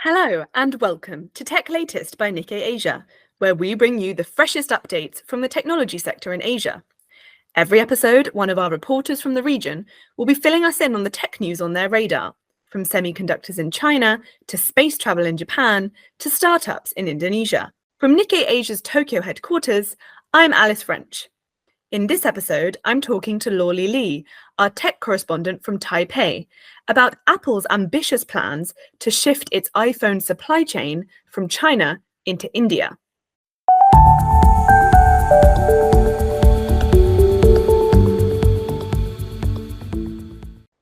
Hello and welcome to Tech Latest by Nikkei Asia, where we bring you the freshest updates from the technology sector in Asia. Every episode, one of our reporters from the region will be filling us in on the tech news on their radar, from semiconductors in China to space travel in Japan to startups in Indonesia. From Nikkei Asia's Tokyo headquarters, I'm Alice French. In this episode, I'm talking to Lauly Li, our tech correspondent from Taipei, about Apple's ambitious plans to shift its iPhone supply chain from China into India.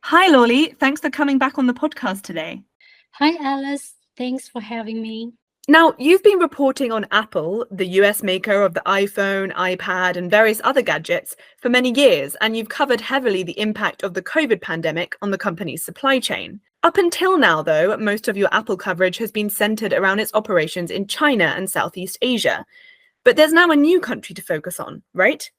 Hi, Lauly. Thanks for coming back on the podcast today. Hi, Alice. Thanks for having me. Now, you've been reporting on Apple, the US maker of the iPhone, iPad, and various other gadgets for many years, and you've covered heavily the impact of the COVID pandemic on the company's supply chain. Up until now, though, most of your Apple coverage has been centered around its operations in China and Southeast Asia. But there's now a new country to focus on, right?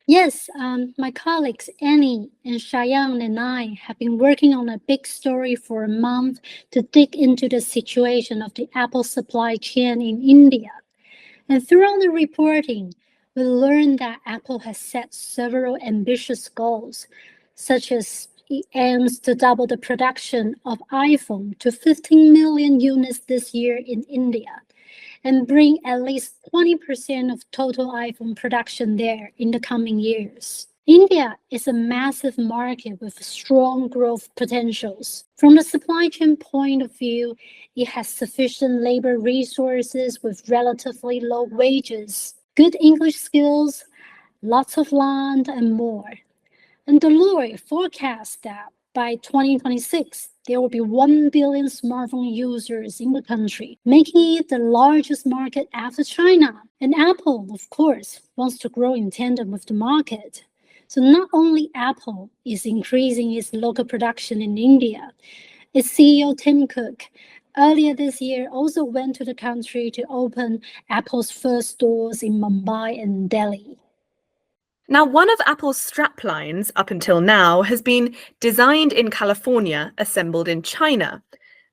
Yes, my colleagues Annie and Cheyenne and I have been working on a big story for a month to dig into the situation of the Apple supply chain in India. And throughout the reporting, we learned that Apple has set several ambitious goals, such as it aims to double the production of iPhone to 15 million units this year in India, and bring at least 20% of total iPhone production there in the coming years. India is a massive market with strong growth potentials. From the supply chain point of view, it has sufficient labor resources with relatively low wages, good English skills, lots of land, and more. And Deloitte forecasts that by 2026, there will be 1 billion smartphone users in the country, making it the largest market after China. And Apple, of course, wants to grow in tandem with the market. So not only Apple is increasing its local production in India, its CEO Tim Cook earlier this year also went to the country to open Apple's first stores in Mumbai and Delhi. Now, one of Apple's straplines up until now has been designed in California, assembled in China.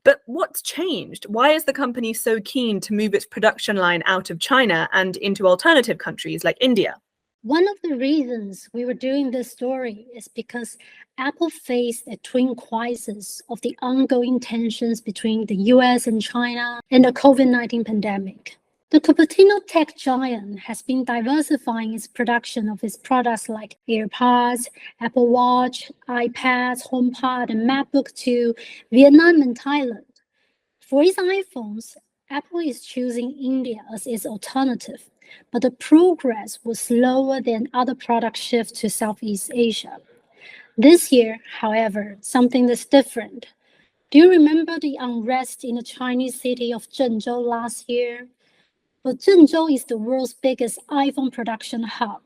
But what's changed? Why is the company so keen to move its production line out of China and into alternative countries like India? One of the reasons we were doing this story is because Apple faced a twin crisis of the ongoing tensions between the US and China and the COVID-19 pandemic. The Cupertino tech giant has been diversifying its production of its products like AirPods, Apple Watch, iPads, HomePod, and MacBook to Vietnam and Thailand. For its iPhones, Apple is choosing India as its alternative, but the progress was slower than other product shifts to Southeast Asia. This year, however, something is different. Do you remember the unrest in the Chinese city of Zhengzhou last year? Well, Zhengzhou is the world's biggest iPhone production hub,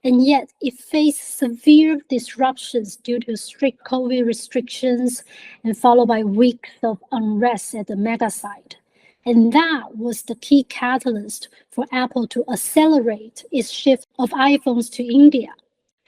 and yet it faced severe disruptions due to strict COVID restrictions and followed by weeks of unrest at the mega site. And that was the key catalyst for Apple to accelerate its shift of iPhones to India.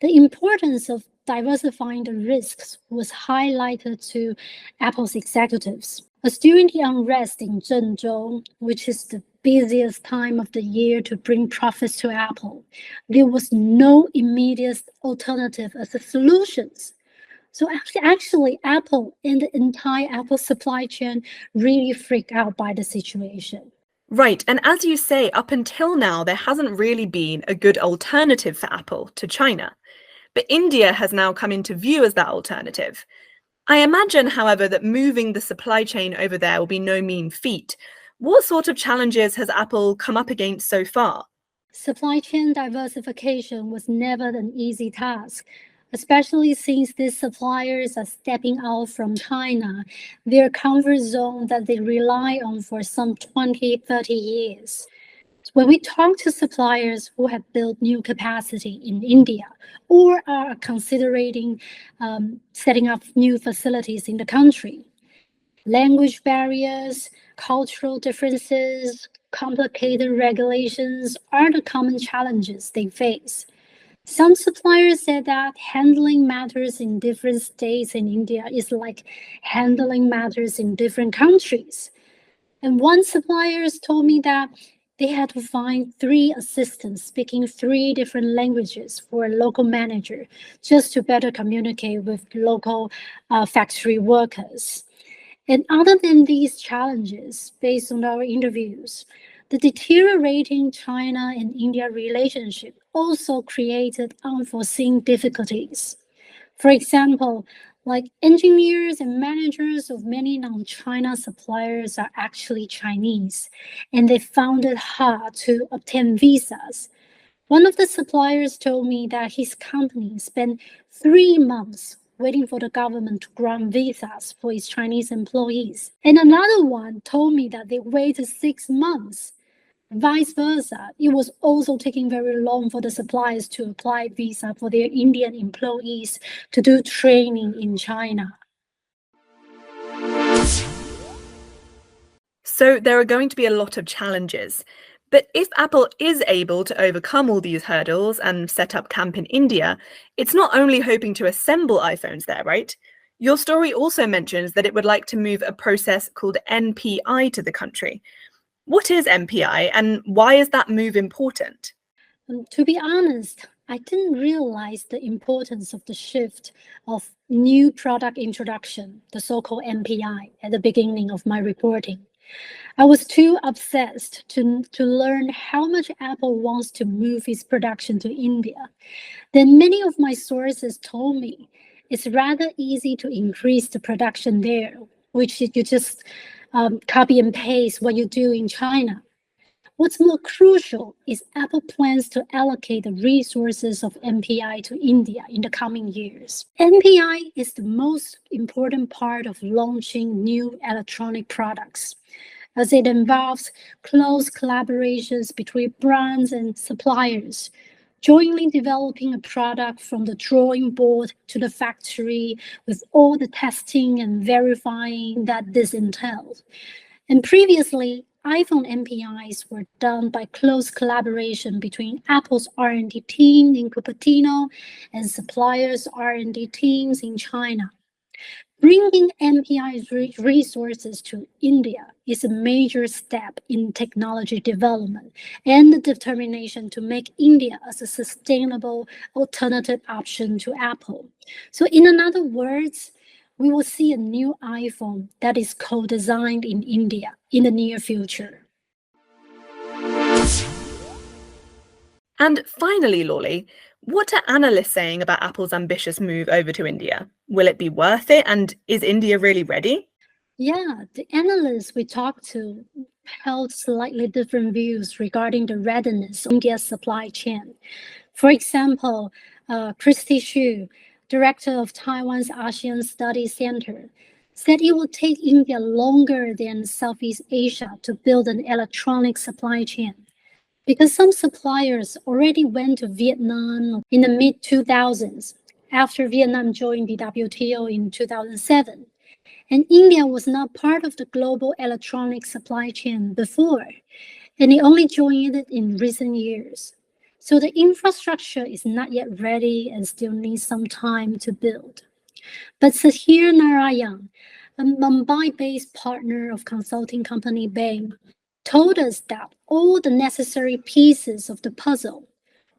The importance of diversifying the risks was highlighted to Apple's executives. As during the unrest in Zhengzhou, which is the busiest time of the year to bring profits to Apple, there was no immediate alternative as a solutions. So actually, Apple and the entire Apple supply chain really freaked out by the situation. Right, and as you say, up until now, there hasn't really been a good alternative for Apple to China. But India has now come into view as that alternative. I imagine, however, that moving the supply chain over there will be no mean feat. What sort of challenges has Apple come up against so far? Supply chain diversification was never an easy task, especially since these suppliers are stepping out from China, their comfort zone that they rely on for some 20, 30 years. When we talk to suppliers who have built new capacity in India or are considering setting up new facilities in the country, language barriers, cultural differences, complicated regulations are the common challenges they face. Some suppliers said that handling matters in different states in India is like handling matters in different countries. And one supplier told me that they had to find 3 assistants speaking 3 different languages for a local manager just to better communicate with local factory workers. And other than these challenges, based on our interviews, the deteriorating China and India relationship also created unforeseen difficulties. For example, like engineers and managers of many non-China suppliers are actually Chinese, and they found it hard to obtain visas. One of the suppliers told me that his company spent 3 months waiting for the government to grant visas for its Chinese employees. And another one told me that they waited 6 months. Vice versa, it was also taking very long for the suppliers to apply visa for their Indian employees to do training in China. So there are going to be a lot of challenges. But if Apple is able to overcome all these hurdles and set up camp in India, it's not only hoping to assemble iPhones there, right? Your story also mentions that it would like to move a process called NPI to the country. What is NPI and why is that move important? To be honest, I didn't realize the importance of the shift of new product introduction, the so-called NPI, at the beginning of my reporting. I was too obsessed to learn how much Apple wants to move its production to India. Then many of my sources told me it's rather easy to increase the production there, which you just copy and paste what you do in China. What's more crucial is Apple plans to allocate the resources of NPI to India in the coming years. NPI is the most important part of launching new electronic products, as it involves close collaborations between brands and suppliers, jointly developing a product from the drawing board to the factory with all the testing and verifying that this entails. And previously, iPhone NPIs were done by close collaboration between Apple's R&D team in Cupertino and suppliers' R&D teams in China. Bringing NPI resources to India is a major step in technology development and the determination to make India as a sustainable alternative option to Apple. So in other words, we will see a new iPhone that is co-designed in India in the near future. And finally, Lauly, what are analysts saying about Apple's ambitious move over to India? Will it be worth it? And is India really ready? Yeah, the analysts we talked to held slightly different views regarding the readiness of India's supply chain. For example, Christy Xu, director of Taiwan's ASEAN Studies Center, said it will take India longer than Southeast Asia to build an electronic supply chain, because some suppliers already went to Vietnam in the mid-2000s after Vietnam joined the WTO in 2007. And India was not part of the global electronic supply chain before, and it only joined it in recent years. So the infrastructure is not yet ready and still needs some time to build. But Sahir Narayan, a Mumbai-based partner of consulting company Bain, told us that all the necessary pieces of the puzzle,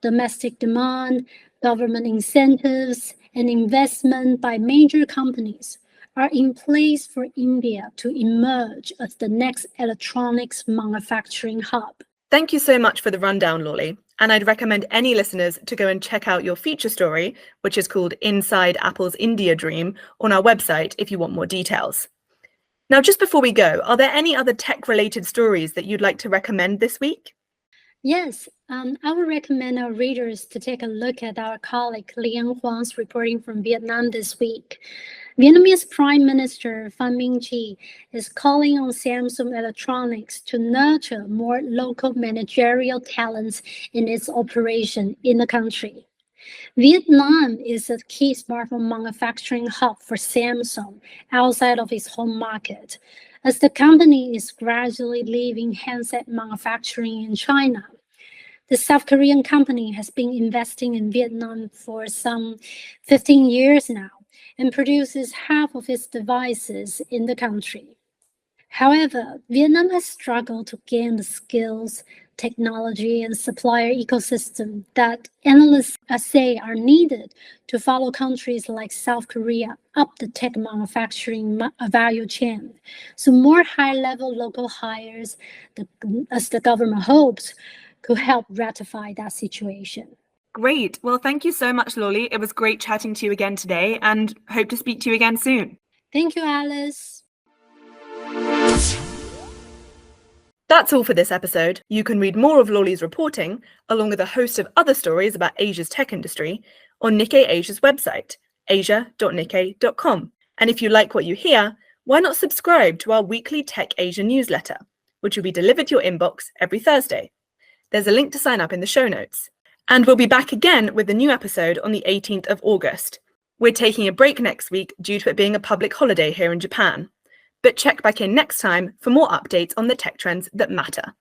domestic demand, government incentives, and investment by major companies, are in place for India to emerge as the next electronics manufacturing hub. Thank you so much for the rundown, Lauly. And I'd recommend any listeners to go and check out your feature story, which is called Inside Apple's India Dream, on our website if you want more details. Now, just before we go, are there any other tech-related stories that you'd like to recommend this week? Yes, I would recommend our readers to take a look at our colleague Lian Huang's reporting from Vietnam this week. Vietnamese Prime Minister Phan Minh Chi is calling on Samsung Electronics to nurture more local managerial talents in its operation in the country. Vietnam is a key smartphone manufacturing hub for Samsung outside of its home market, as the company is gradually leaving handset manufacturing in China. The South Korean company has been investing in Vietnam for some 15 years now and produces half of its devices in the country. However, Vietnam has struggled to gain the skills, technology, and supplier ecosystem that analysts say are needed to follow countries like South Korea up the tech manufacturing value chain. So more high-level local hires, as the government hopes, could help ratify that situation. Great. Well, thank you so much, Lauly. It was great chatting to you again today and hope to speak to you again soon. Thank you, Alice. That's all for this episode. You can read more of Lauly's reporting, along with a host of other stories about Asia's tech industry, on Nikkei Asia's website, asia.nikkei.com. And if you like what you hear, why not subscribe to our weekly Tech Asia newsletter, which will be delivered to your inbox every Thursday. There's a link to sign up in the show notes. And we'll be back again with a new episode on the 18th of August. We're taking a break next week due to it being a public holiday here in Japan. But check back in next time for more updates on the tech trends that matter.